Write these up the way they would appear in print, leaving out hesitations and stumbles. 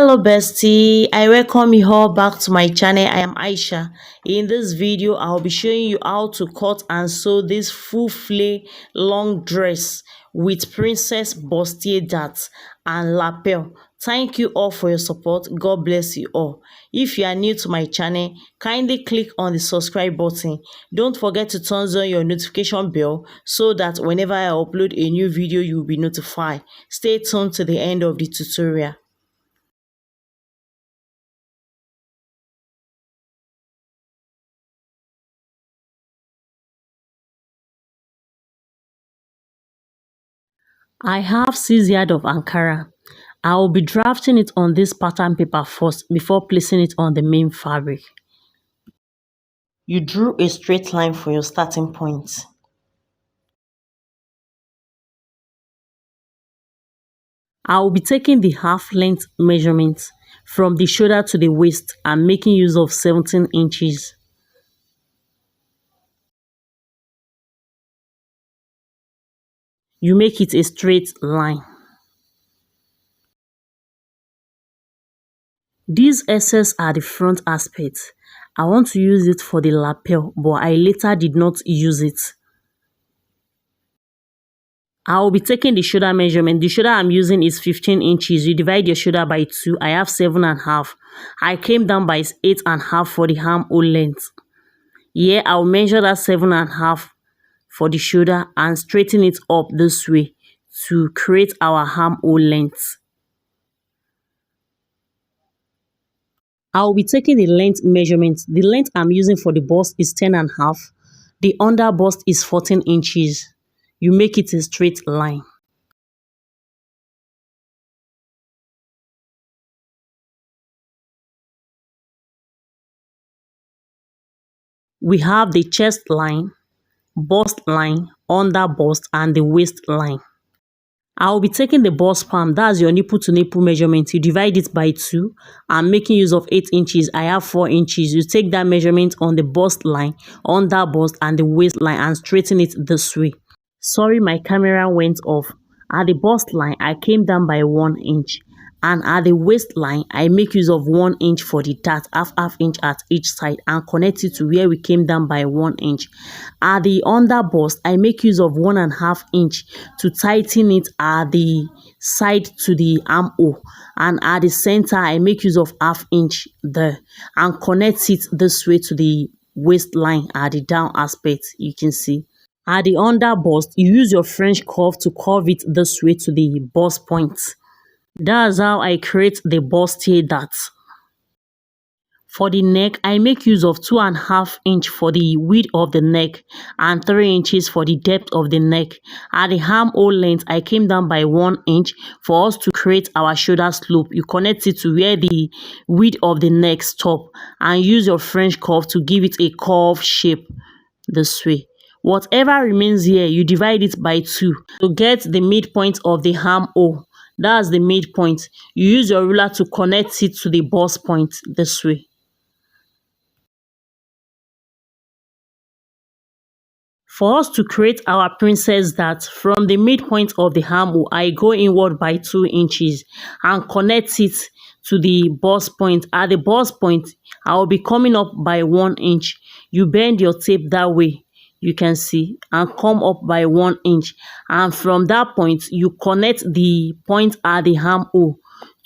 Hello bestie, I welcome you all back to my channel. I am Aisha. In this video I'll be showing you how to cut and sew this full flay long dress with princess bustier darts and lapel. Thank you all for your support. God bless you all. If you are new to my channel, kindly click on the subscribe button. Don't forget to turn on your notification bell so that whenever I upload a new video you will be notified. Stay tuned to the end of the tutorial. I have 6 yards of Ankara. I will be drafting it on this pattern paper first before placing it on the main fabric. You drew a straight line for your starting point. I will be taking the half length measurement from the shoulder to the waist and making use of 17 inches. You make it a straight line. These S's are the front aspects. I want to use it for the lapel, but I later did not use it. I will be taking the shoulder measurement. The shoulder I'm using is 15 inches. You divide your shoulder by 2. I have 7.5. I came down by 8.5 for the armhole length. Here I'll measure that 7.5 for the shoulder and straighten it up this way to create our armhole length. I'll be taking the length measurement. The length I'm using for the bust is 10.5. The under bust is 14 inches. You make it a straight line. We have the chest line, bust line, under bust, and the waist line. I will be taking the bust palm, that's your nipple to nipple measurement. You divide it by 2. I'm making use of 8 inches. I have 4 inches. You take that measurement on the bust line, under bust, and the waist line and straighten it this way. Sorry, my camera went off. At the bust line, I came down by 1 inch. And at the waistline, I make use of 1 inch for the dart, half inch at each side, and connect it to where we came down by 1 inch. At the under bust, I make use of 1.5 inch to tighten it at the side to the armhole. And at the center, I make use of ½ inch there and connect it this way to the waistline at the down aspect, you can see. At the under bust, you use your French curve to curve it this way to the bust point. That's how I create the bustier dart. For the neck, I make use of 2.5 inch for the width of the neck and 3 inches for the depth of the neck. At the armhole length, I came down by 1 inch for us to create our shoulder slope. You connect it to where the width of the neck stop and use your French curve to give it a curve shape this way. Whatever remains here, you divide it by 2 to get the midpoint of the armhole. That's the midpoint. You use your ruler to connect it to the bust point this way. For us to create our princess dart, from the midpoint of the armhole, I go inward by 2 inches and connect it to the bust point. At the bust point, I will be coming up by 1 inch. You bend your tape that way, you can see, and come up by 1 inch. And from that point, you connect the point at the armhole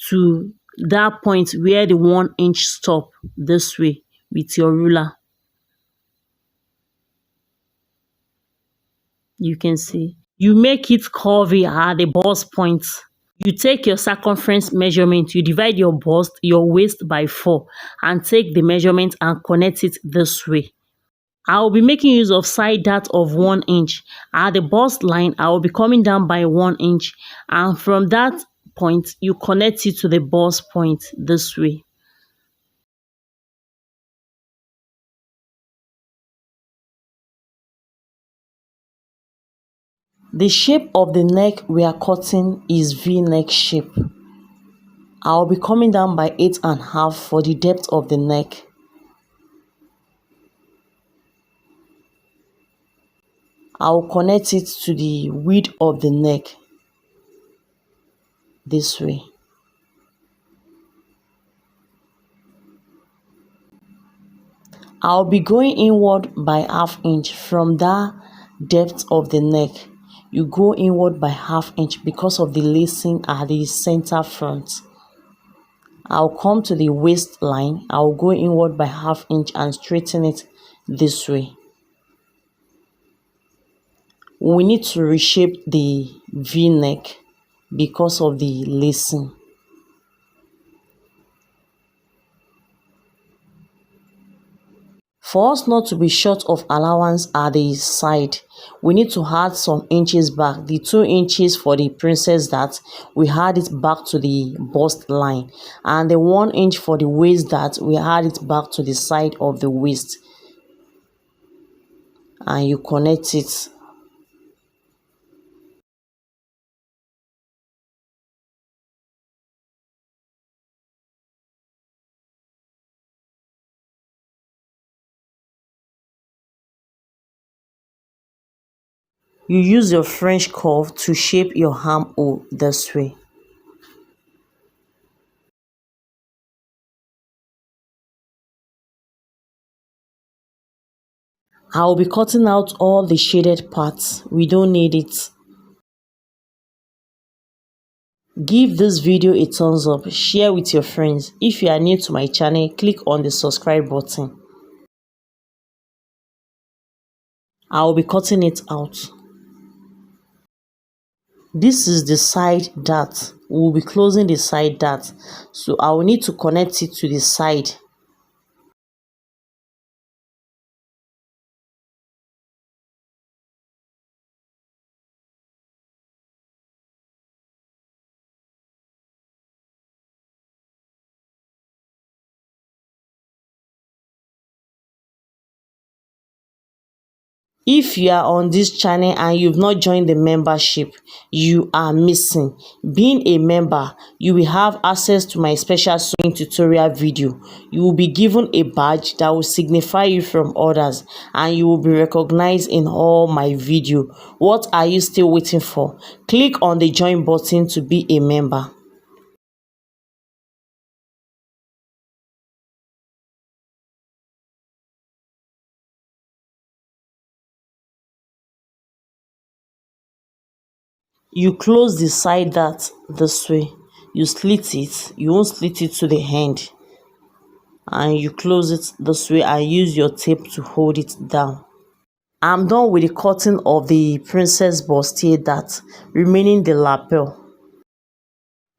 to that point where the 1 inch stop this way with your ruler. You can see. You make it curvy at the bust point. You take your circumference measurement, you divide your bust, your waist by 4 and take the measurement and connect it this way. I will be making use of side dart of 1 inch. At the bust line, I will be coming down by 1 inch. And from that point, you connect it to the bust point this way. The shape of the neck we are cutting is V-neck shape. I will be coming down by 8.5 for the depth of the neck. I will connect it to the width of the neck this way. I'll be going inward by ½ inch from that depth of the neck. You go inward by ½ inch because of the lacing at the center front. I'll come to the waistline. I'll go inward by ½ inch and straighten it this way. We need to reshape the V-neck because of the lacing. For us not to be short of allowance at the side, we need to add some inches back. The 2 inches for the princess dart, we add it back to the bust line. And the 1 inch for the waist dart, we add it back to the side of the waist. And you connect it. You use your French curve to shape your armhole this way. I'll be cutting out all the shaded parts. We don't need it. Give this video a thumbs up, share with your friends. If you are new to my channel, click on the subscribe button. I'll be cutting it out. This is the side dart. We'll be closing the side dart. So I will need to connect it to the side. If you are on this channel and you've not joined the membership, you are missing. Being a member, you will have access to my special sewing tutorial video. You will be given a badge that will signify you from others, and you will be recognized in all my videos. What are you still waiting for? Click on the join button to be a member. You close the side dart this way. You slit it. You won't slit it to the end. And you close it this way and use your tape to hold it down. I'm done with the cutting of the princess bustier dart, remaining the lapel.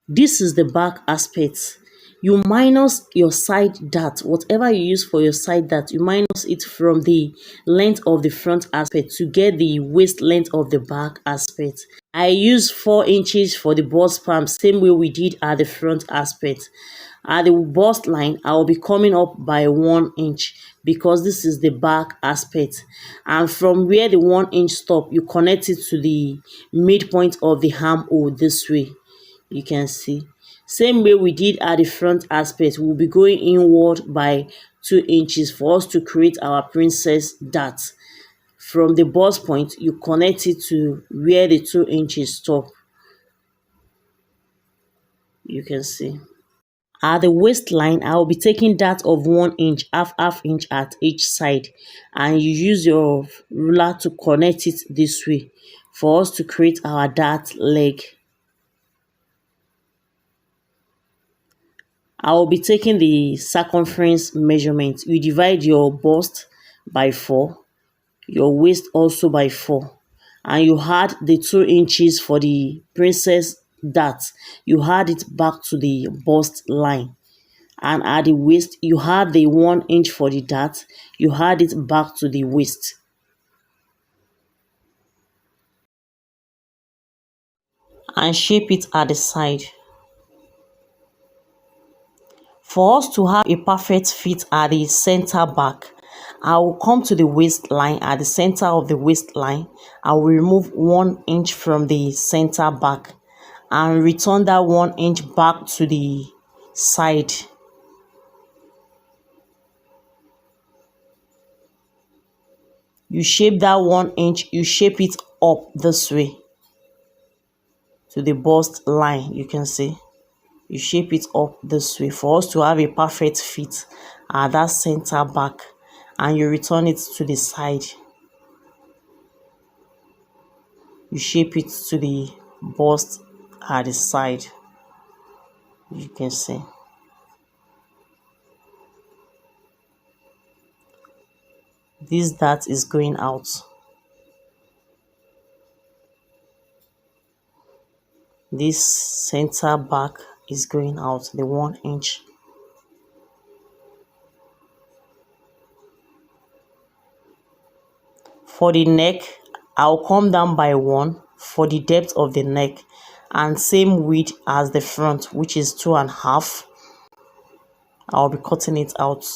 This is the back aspect. You minus your side dart, whatever you use for your side dart, you minus it from the length of the front aspect to get the waist length of the back aspect. I use 4 inches for the bust palm, same way we did at the front aspect. At the bust line, I will be coming up by 1 inch because this is the back aspect. And from where the 1 inch stop, you connect it to the midpoint of the armhole this way. You can see. Same way we did at the front aspect, we'll be going inward by 2 inches for us to create our princess dart. From the bust point, you connect it to where the 2 inches stop. You can see. At the waistline, I will be taking dart of 1 inch, half inch at each side. And you use your ruler to connect it this way for us to create our dart leg. I will be taking the circumference measurement. You divide your bust by 4, your waist also by 4, and you add the 2 inches for the princess dart. You add it back to the bust line, and at the waist you add the 1 inch for the dart. You add it back to the waist. And shape it at the side. For us to have a perfect fit at the center back, I will come to the waistline. At the center of the waistline, I will remove 1 inch from the center back and return that 1 inch back to the side. You shape that 1 inch, you shape it up this way to the bust line. You can see. You shape it up this way for us to have a perfect fit at that center back. and you return it to the side. You shape it to the bust at the side. You can see. This dart is going out. This center back is going out, the 1 inch. For the neck, I'll come down by 1 for the depth of the neck, and same width as the front, which is 2.5. I'll be cutting it out.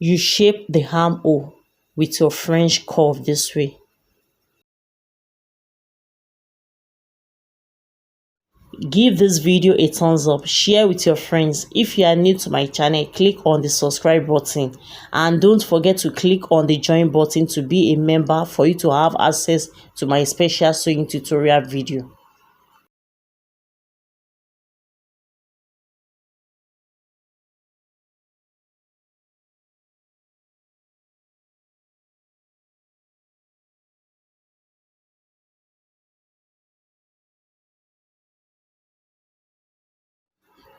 You shape the armhole with your French curve this way. Give this video a thumbs up, share with your friends. If you are new to my channel, click on the subscribe button, and don't forget to click on the join button to be a member for you to have access to my special sewing tutorial video.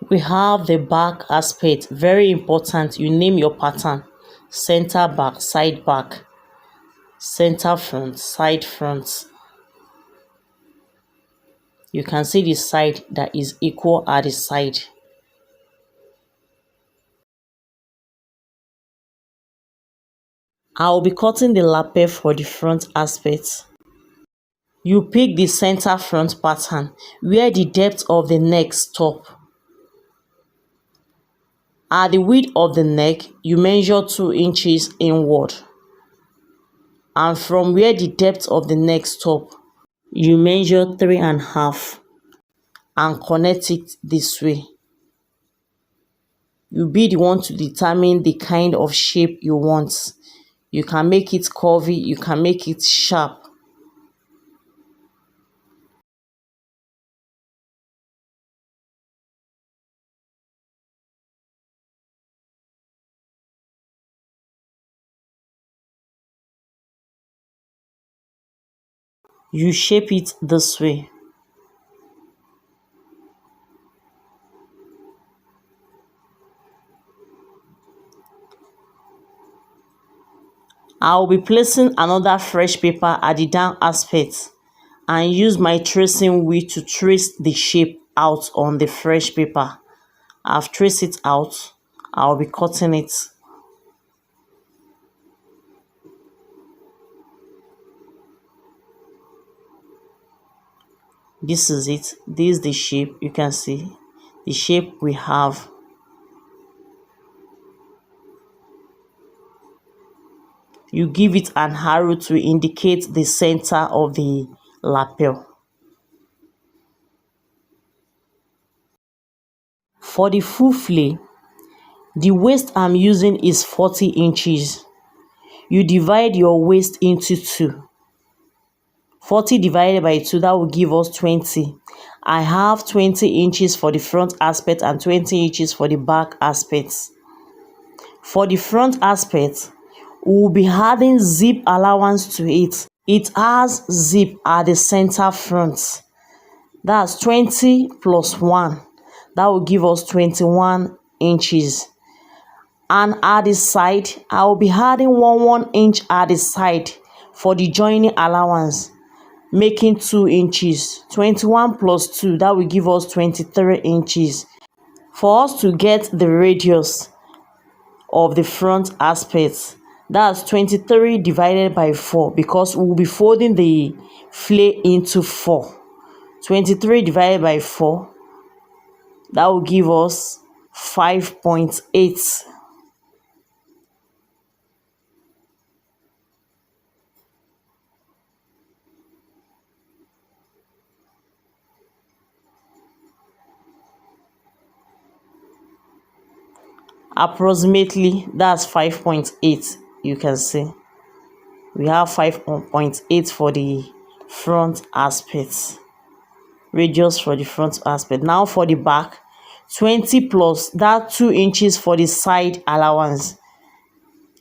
We have the back aspect, very important. You name your pattern: center back, side back, center front, side front. You can see the side that is equal at the side. I will be cutting the lapel for the front aspect. You pick the center front pattern where the depth of the neck stop. At the width of the neck, you measure 2 inches inward. And from where the depth of the neck stop, you measure 3.5 and connect it this way. You'll be the one to determine the kind of shape you want. You can make it curvy, you can make it sharp. You shape it this way. I will be placing another fresh paper at the down aspect and use my tracing wheel to trace the shape out on the fresh paper. I've traced it out. I'll be cutting it. This is it. This is the shape. You can see the shape we have. You give it an arrow to indicate the center of the lapel. For the full flare, the waist I'm using is 40 inches. You divide your waist into 2. 40 divided by 2, that will give us 20. I have 20 inches for the front aspect and 20 inches for the back aspect. For the front aspect, we will be adding zip allowance to it. It has zip at the center front. That's 20 plus 1. That will give us 21 inches. And at the side, I will be adding 1 inch at the side for the joining allowance, making 2 inches. 21 plus 2, that will give us 23 inches. For us to get the radius of the front aspect, that's 23 divided by 4, because we'll be folding the flare into 4. 23 divided by 4, that will give us 5.8. Approximately, that's 5.8. You can see we have 5.8 for the front aspect. radius for the front aspect. Now for the back, 20 plus that 2 inches for the side allowance.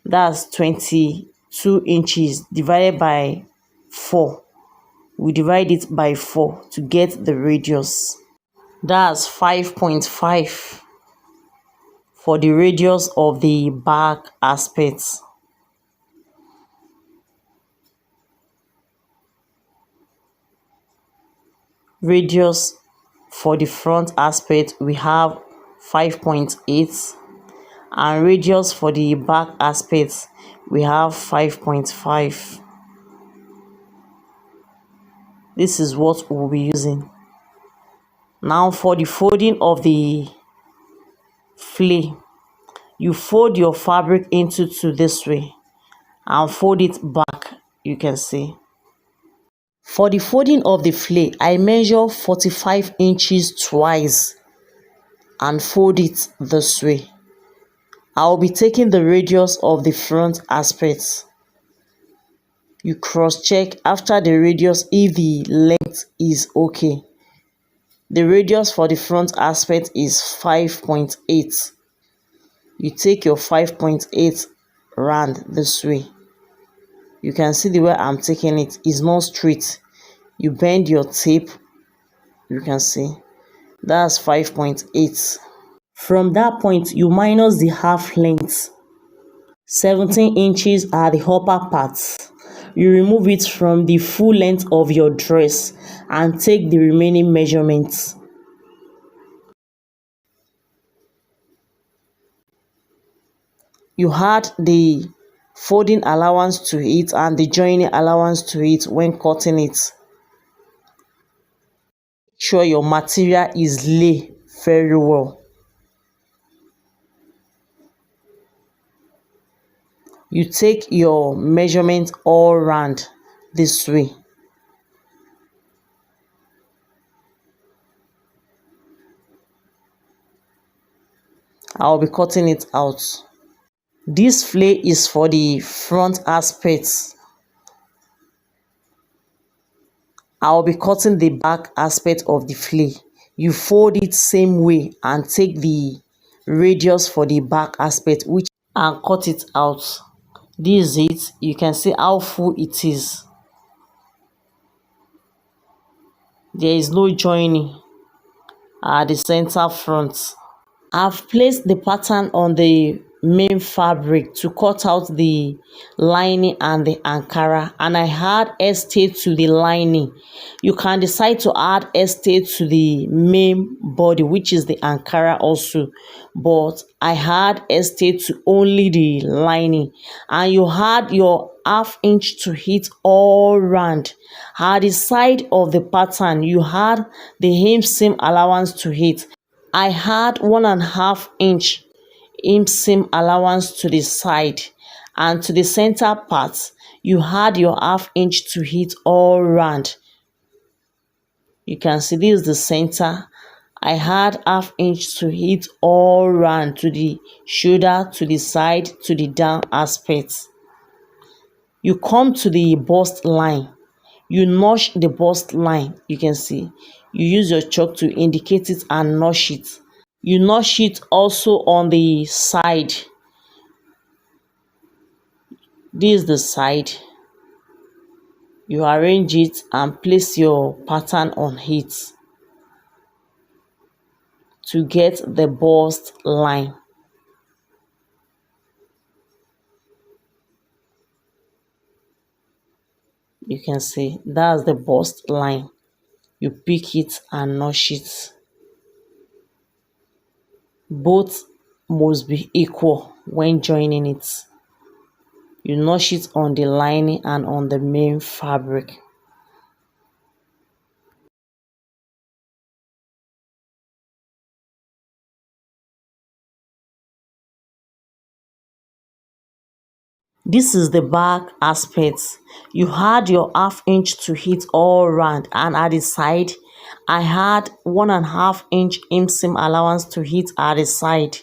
That's 22 inches divided by 4. We divide it by 4 to get the radius. That's 5.5 for the radius of the back aspect. Radius for the front aspect, we have 5.8, and radius for the back aspect, we have 5.5. This is what we'll be using. Now for the folding of the flay, you fold your fabric into two this way and fold it back. You can see. For the folding of the flay, I measure 45 inches twice and fold it this way. I'll be taking the radius of the front aspect. You cross check after the radius if the length is okay. The radius for the front aspect is 5.8. You take your 5.8 round this way. You can see the way I'm taking it is not straight. You bend your tape. You can see that's 5.8. From that point, you minus the half length. 17 inches are the upper parts. You remove it from the full length of your dress and take the remaining measurements. You add the folding allowance to it and the joining allowance to it when cutting it. Make sure your material is laid very well. You take your measurement all round this way. I'll be cutting it out. This flay is for the front aspects. I'll be cutting the back aspect of the flay. You fold it same way and take the radius for the back aspect and cut it out. This is it. You can see how full it is. There is no joining at the center front. I've placed the pattern on the main fabric to cut out the lining and the ankara, and I add estate to the lining. You can decide to add estate to the main body, which is the ankara also, but I add estate to only the lining. And you add your half inch to hit all round. At the side of the pattern, you add the hem seam allowance to hit. I had 1.5 inch hem seam allowance to the side, and to the center part you had your half inch to hit all round. You can see this is the center. I had half inch to hit all round to the shoulder, to the side, to the down aspect. You come to the bust line. You notch the bust line. You can see you use your chalk to indicate it and notch it. You notch it also on the side. This is the side. You arrange it and place your pattern on it to get the bust line. You can see that's the bust line. You pick it and notch it. Both must be equal when joining it. You notch it on the lining and on the main fabric. This is the back aspect. You had your half inch to hit all round, and at the side I had 1.5 inch hem seam allowance to hit at the side.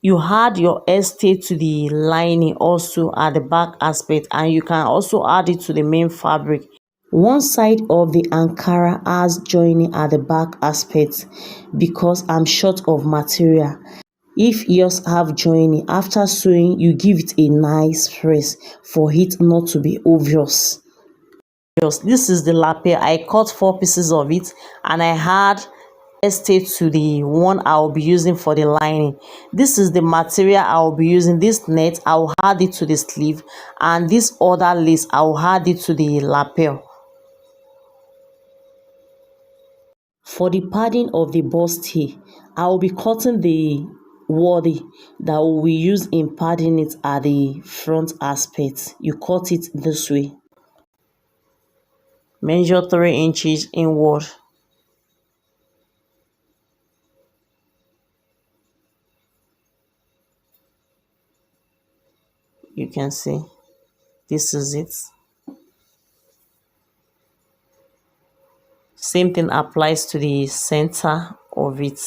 You had your estate to the lining also at the back aspect, and you can also add it to the main fabric. One side of the Ankara has joining at the back aspect because I'm short of material. If yours have joining, after sewing you give it a nice press for it not to be obvious. This is the lapel. I cut 4 pieces of it and I had estate to the one I will be using for the lining. This is the material I will be using. This net I will add it to the sleeve, and this other lace I will add it to the lapel. For the padding of the bustier, I will be cutting the wording that we use in padding it at the front aspect. You cut it this way. Measure 3 inches inward. You can see this is it. Same thing applies to the center of it.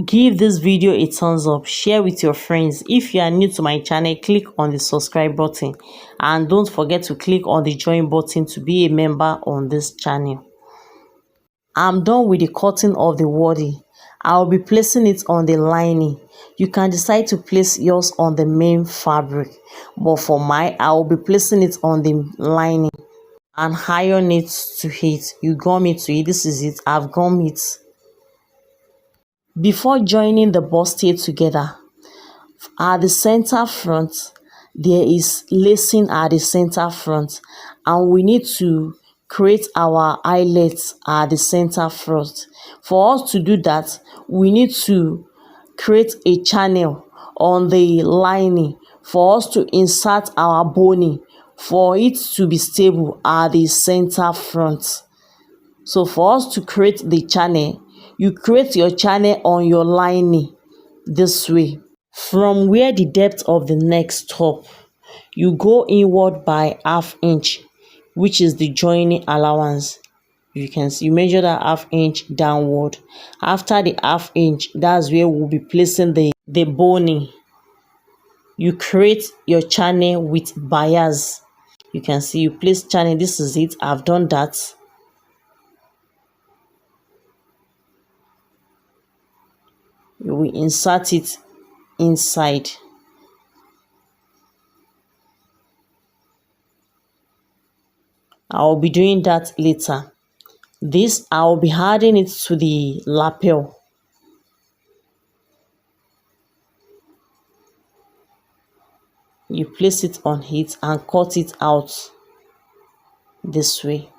Give this video a thumbs up, share with your friends. If you are new to my channel, click on the subscribe button and don't forget to click on the join button to be a member on this channel. I'm done with the cutting of the wording. I'll be placing it on the lining. You can decide to place yours on the main fabric, but for mine I will be placing it on the lining and iron it to it. You gum it to it. This is it. I've gummed it. Before joining the bustier together, at the center front, there is lacing at the center front, and we need to create our eyelets at the center front. For us to do that, we need to create a channel on the lining for us to insert our boning for it to be stable at the center front. So for us to create the channel, you create your channel on your lining this way. From where the depth of the neck stop, you go inward by ½ inch, which is the joining allowance. You can see, you measure that ½ inch downward. After the ½ inch, that's where we'll be placing the boning. You create your channel with bias. You can see you place channel. This is it. I've done that. You will insert it inside. I'll be doing that later. This I'll be adding it to the lapel. You place it on it and cut it out this way.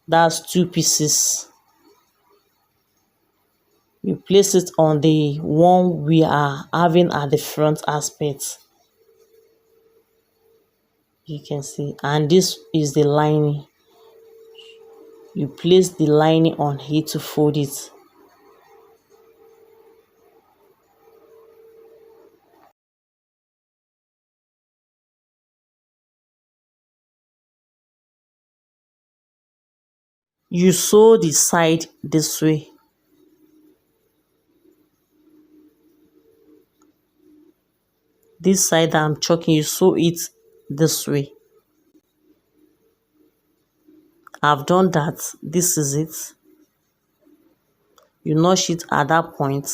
That's 2 pieces. You place it on the one we are having at the front aspect. You can see, and this is the lining. You place the lining on here to fold it. You sew the side this way. This side that I'm choking, you sew it this way. I've done that. This is it. You notch it at that point.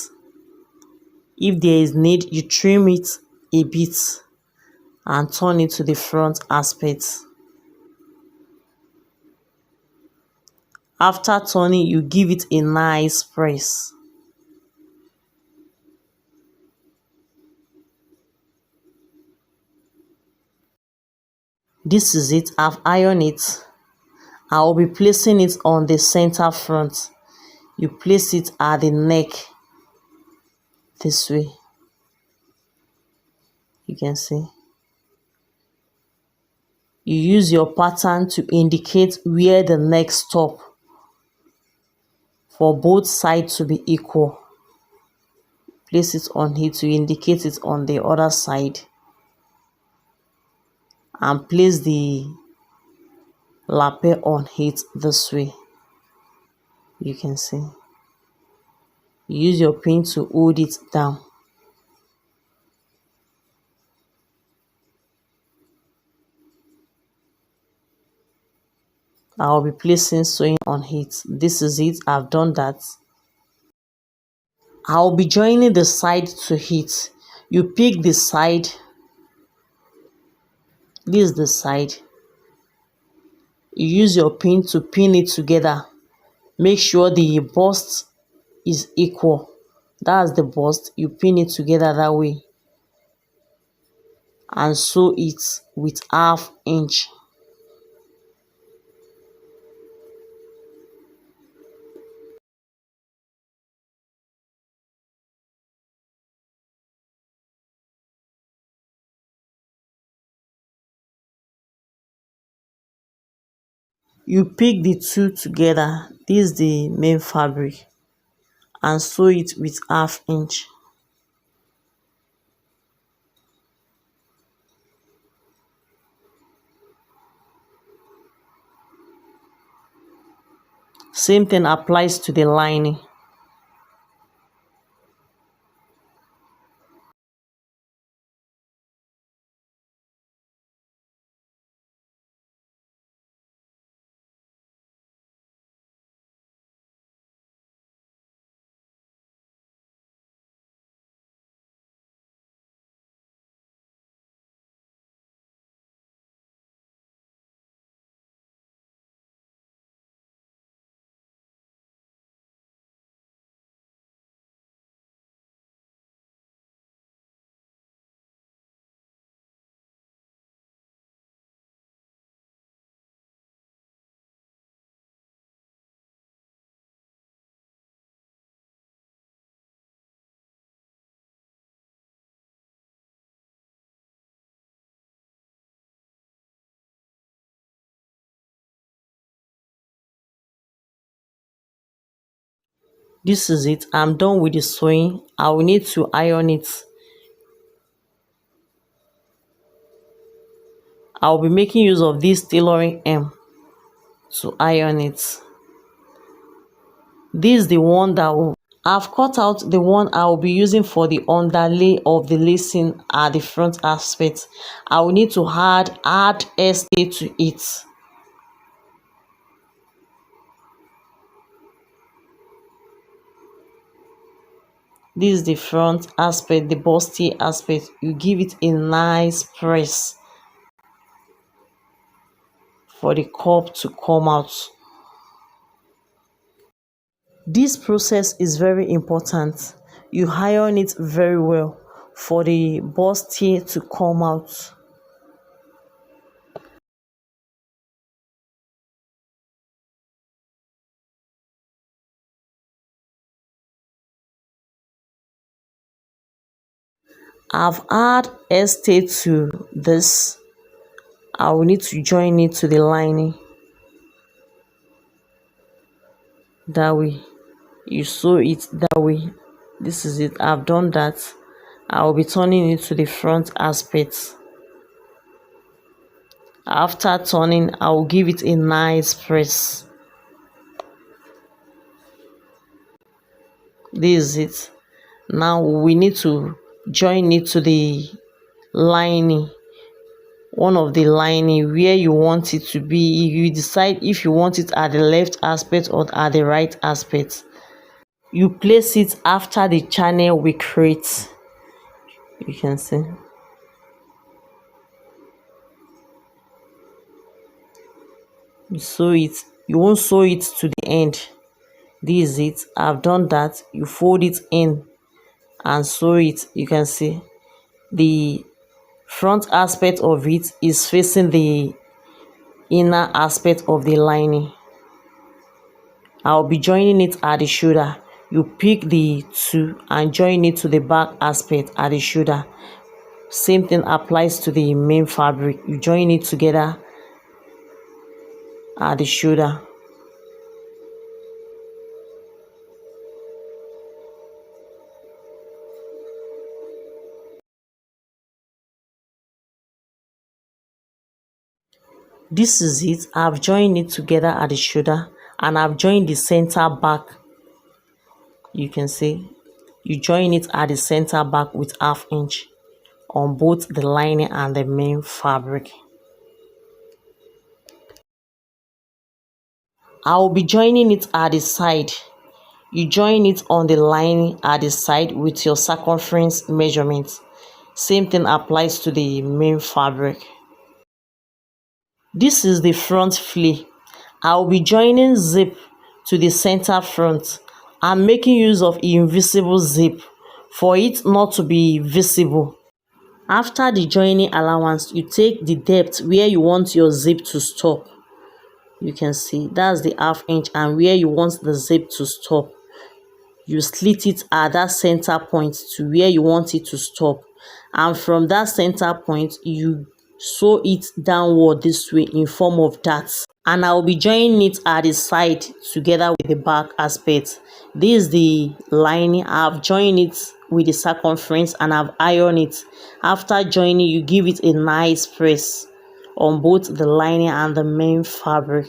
If there is need, you trim it a bit and turn it to the front aspect. After turning, you give it a nice press. This is it. I've ironed it. I will be placing it on the center front. You place it at the neck this way. You can see. You use your pattern to indicate where the neck stop for both sides to be equal. Place it on here to indicate it on the other side, and place the lapel on it this way. You can see. Use your pin to hold it down. I'll be placing sewing on it. This is it. I've done that. I'll be joining the side to it. You pick the side. This is the side. You use your pin to pin it together. Make sure the bust is equal. That's the bust. You pin it together that way and sew it with 1/2 inch. You pick the two together. This is the main fabric, and sew it with 1/2 inch. Same thing applies to the lining. This is it. I'm done with the sewing. I will need to iron it. I'll be making use of this tailoring M to iron it. This is the one that I've cut out the one I will be using for the underlay of the lacing at the front aspect. I will need to add stay to it. This is the front aspect, the bustier aspect. You give it a nice press for the cup to come out. This process is very important. You iron it very well for the bustier to come out. I've added stay to this. I will need to join it to the lining. That way. You sew it that way. This is it. I've done that. I will be turning it to the front aspect. After turning, I will give it a nice press. This is it. Now we need to join it to the lining, one of the lining where you want it to be. You decide if you want it at the left aspect or at the right aspect. You place it after the channel we create. You can see. You sew it. You won't sew it to the end. This is it. I've done that. You fold it in and sew it. You can see the front aspect of it is facing the inner aspect of the lining. I'll be joining it at the shoulder. You pick the two and join it to the back aspect at the shoulder. Same thing applies to the main fabric. You join it together at the shoulder. This is it. I've joined it together at the shoulder and I've joined the center back. You can see you join it at the center back with 1/2 inch on both the lining and the main fabric. I will be joining it at the side. You join it on the lining at the side with your circumference measurement. Same thing applies to the main fabric. This is the front flea. I will be joining zip to the center front. I'm making use of invisible zip for it not to be visible. After the joining allowance, you take the depth where you want your zip to stop. You can see that's the 1/2 inch, and where you want the zip to stop, you slit it at that center point to where you want it to stop, and from that center point you sew it downward this way in form of darts. And I will be joining it at the side together with the back aspect. This is the lining. I've joined it with the circumference and I've ironed it. After joining, you give it a nice press on both the lining and the main fabric.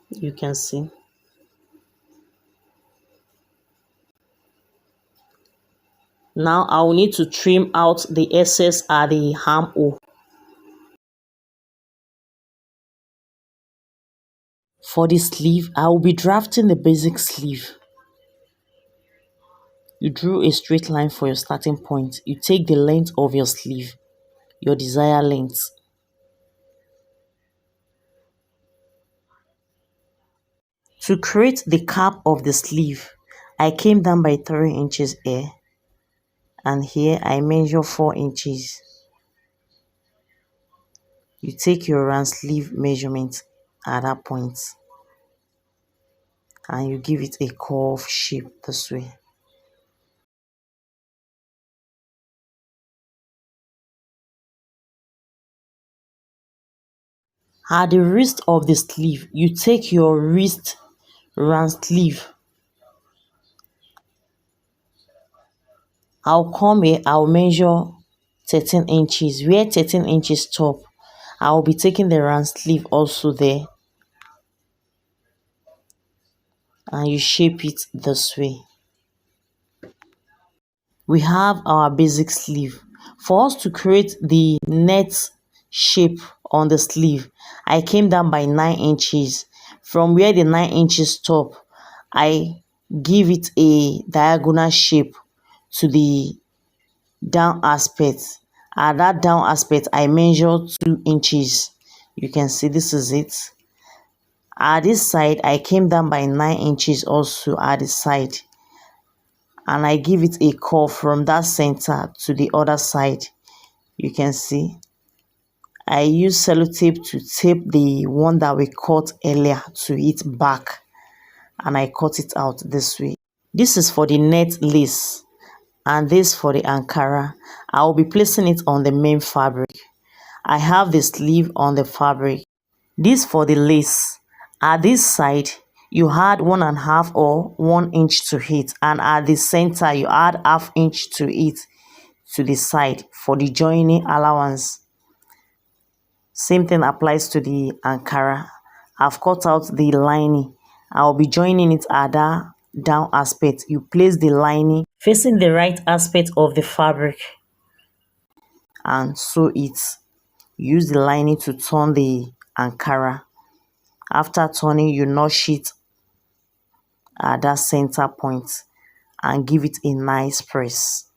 You can see. Now I will need to trim out the excess at the armhole. For the sleeve, I will be drafting the basic sleeve. You drew a straight line for your starting point. You take the length of your sleeve, your desired length. To create the cap of the sleeve, I came down by 3 inches here, and here I measure 4 inches. You take your round sleeve measurement at that point and you give it a curve shape this way. At the wrist of the sleeve, you take your wrist round sleeve. I'll come here, I'll measure 13 inches. Where 13 inches stop, I'll be taking the round sleeve also there. And you shape it this way. We have our basic sleeve. For us to create the net shape on the sleeve, I came down by 9 inches. From where the 9 inches stop, I give it a diagonal shape to the down aspect. At that down aspect, I measure 2 inches. You can see this is it. At this side, I came down by 9 inches also at the side. And I give it a curve from that center to the other side. You can see I use sellotape to tape the one that we cut earlier to it back, and I cut it out this way. This is for the net lace and this for the Ankara. I will be placing it on the main fabric. I have the sleeve on the fabric. This for the lace. At this side, you add 1.5 or 1 inch to it, and at the center you add 1/2 inch to it to the side for the joining allowance. Same thing applies to the Ankara. I've cut out the lining. I'll be joining it at that down aspect. You place the lining facing the right aspect of the fabric and sew it. Use the lining to turn the Ankara. After turning, you notch it at that center point and give it a nice press.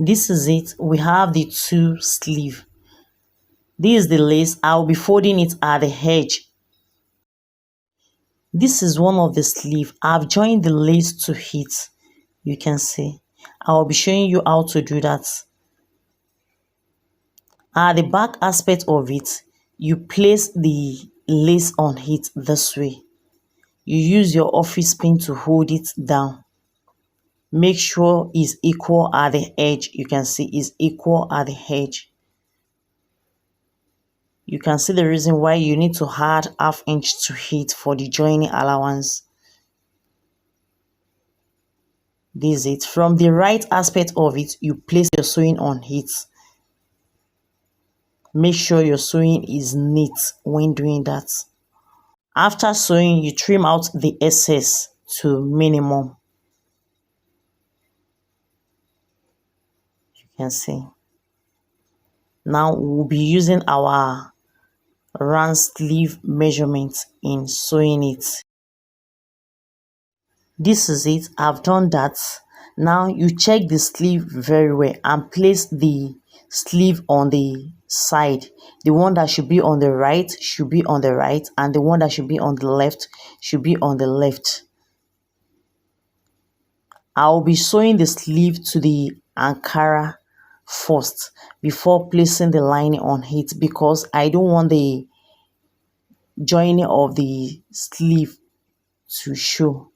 This is it. We have the 2 sleeve. This is the lace. I'll be folding it at the edge. This is one of the sleeve. I've joined the lace to it. You can see. I'll be showing you how to do that. At the back aspect of it, you place the lace on it this way. You use your office pin to hold it down. Make sure it's equal at the edge. You can see it's equal at the edge. You can see the reason why you need to add ½ inch to it for the joining allowance. This is it. From the right aspect of it, you place your sewing on it. Make sure your sewing is neat when doing that. After sewing, you trim out the excess to minimum. You can see. Now we'll be using our round sleeve measurement in sewing it. This is it. I've done that. Now you check the sleeve very well and place the sleeve on the side. The one that should be on the right should be on the right, and the one that should be on the left should be on the left. I'll be sewing the sleeve to the Ankara first before placing the lining on it, because I don't want the joining of the sleeve to show.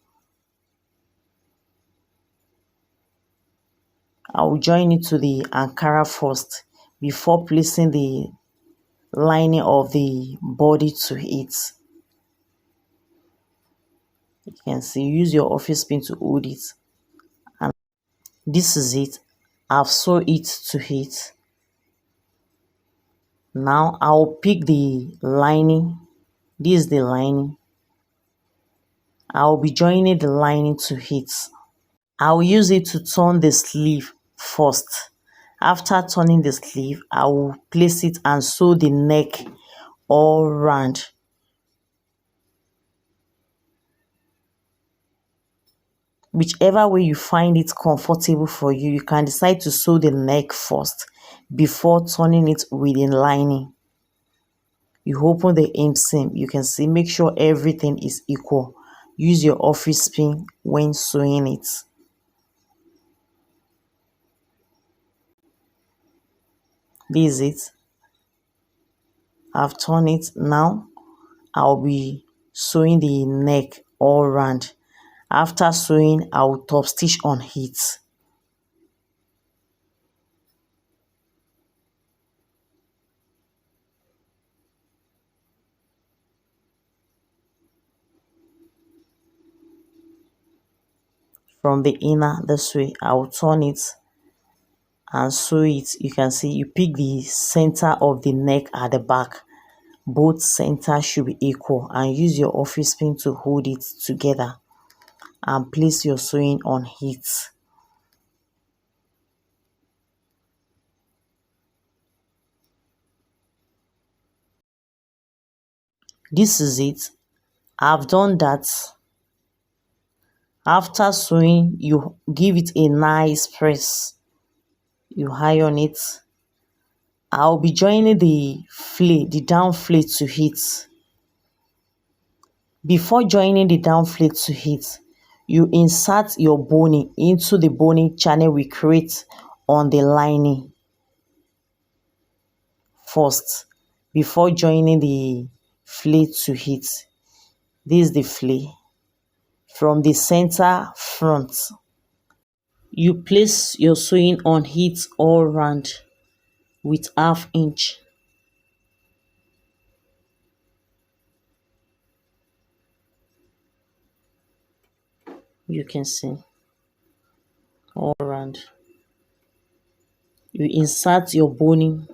I will join it to the Ankara first before placing the lining of the body to it. You can see, use your office pin to hold it. And this is it. I've sewed it to it. Now I'll pick the lining. This is the lining. I'll be joining the lining to it. I'll use it to turn the sleeve first. After turning the sleeve, I will place it and sew the neck all round. Whichever way you find it comfortable for you, you can decide to sew the neck first before turning it with the lining. You open the inseam. You can see, make sure everything is equal. Use your office pin when sewing it. This is it. I've turned it. Now I'll be sewing the neck all round. After sewing, I'll top stitch on it. From the inner this way, I'll turn it and sew it. You can see, you pick the center of the neck at the back. Both centers should be equal, and use your office pin to hold it together and place your sewing on it. This is it. I've done that. After sewing, you give it a nice press. You iron it. I'll be joining the flay, the down flay to it. Before joining the down flay to it, you insert your boning into the boning channel we create on the lining first before joining the flay to it. This is the flay from the center front. You place your sewing on it all round with ½ inch. You can see all around. You insert your boning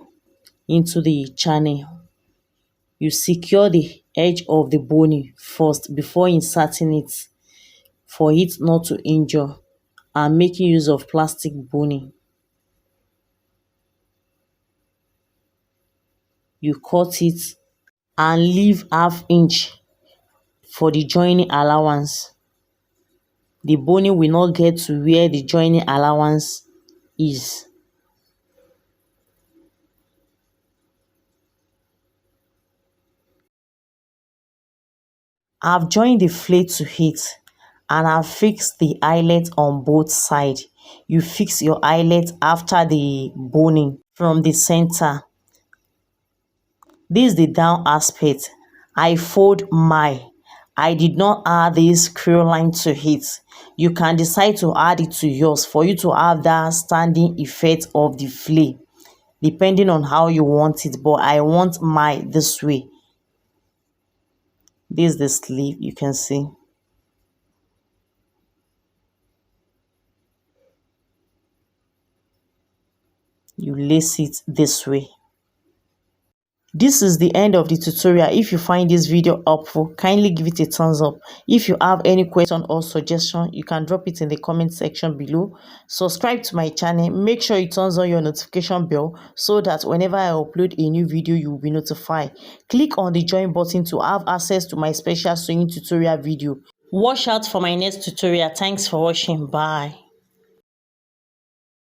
into the channel. You secure the edge of the boning first before inserting it, for it not to injure, and making use of plastic boning. You cut it and leave ½ inch for the joining allowance. The boning will not get to where the joining allowance is. I've joined the flay to it and I've fixed the eyelet on both sides. You fix your eyelet after the boning from the center. This is the down aspect. I fold my I did not add this crinoline to it. You can decide to add it to yours for you to have that standing effect of the flare, depending on how you want it. But I want my this way. This is the sleeve, you can see. You lace it this way. This is the end of the tutorial. If you find this video helpful, kindly give it a thumbs up. If you have any question or suggestion, you can drop it in the comment section below. Subscribe to my channel. Make sure you turn on your notification bell so that whenever I upload a new video, you will be notified. Click on the join button to have access to my special sewing tutorial video. Watch out for my next tutorial. Thanks for watching. Bye.